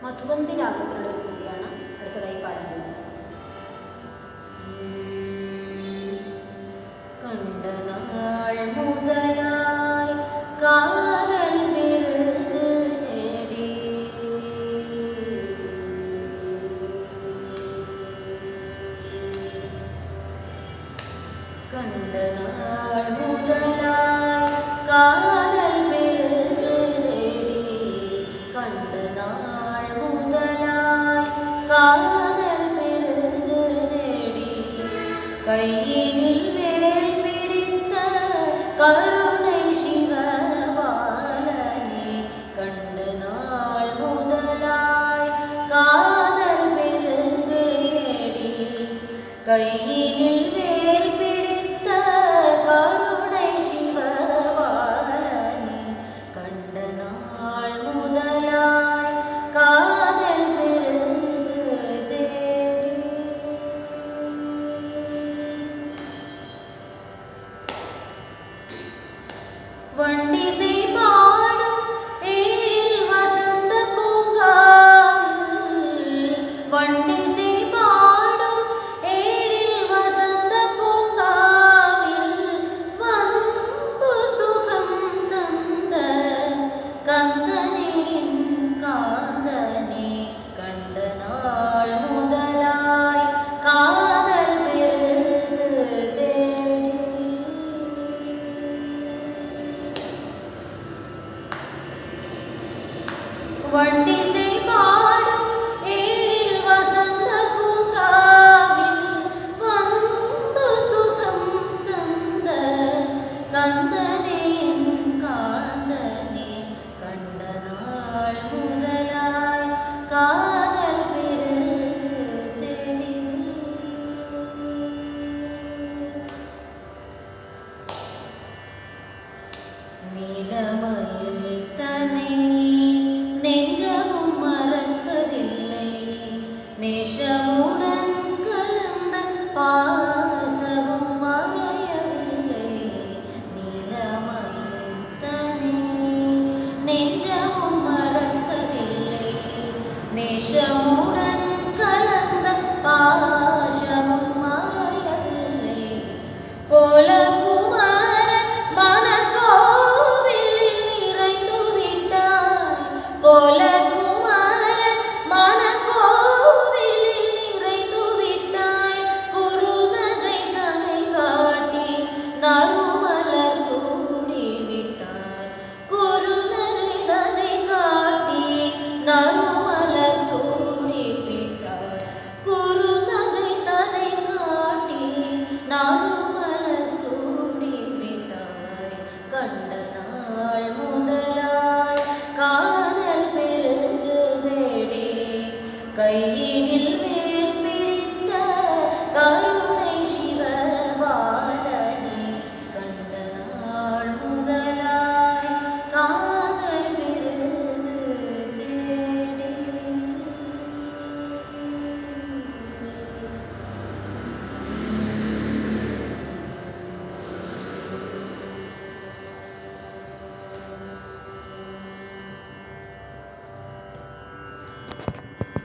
മധുബന്തി രാഗത്തിലുള്ള ഒരു കൃതിയാണ് അടുത്തതായി പാടാൻ പോകുന്നത്. കണ്ട നാൾ മുതലായി കാതൽ പെരുകി കണ്ട നാൾ മുതലായി കാതൽ പെരുകി കണ്ട നാൾ മുതലായി കാതൽ പെരുകി കയ്യിനിൽ വേൽ പിടിത്ത കരുണை ശിവபாலனே കണ്ട നാൾ മുതലായി കാതൽ പെരുകി കയ്യിനിൽ വേൽ പിടിത്ത കരുണை ശിവபாലனே കണ്ട നാൾ മുതലായി കാതൽ പെരുകി വണ്ടിസை பாடும் ஏழில் வசந்த பூங்காவில் வண்டிசை பாடும் ஏழில் வசந்த பூங்காவில் வந்து சுகம் தந்த கந்தனின் காந்தனே கண்ட நாள் முதலாய் காதல் பெருகு தேடி வண்டிசை பாடும் ஏழில் வசந்த பூங்காவில் வந்து சுகம் தந்த கந்தனின் காந்தனே கண்ட நாள் முதலாய் காதல் பெருகு நீலமயில் தனி நெஞ்சமும் மறக்கவில்லை நேசமுடன் கலந்த பாசமும் மறையவில்லை நீலமயில் தனி நெஞ்சமும் மறக்கவில்லை நேச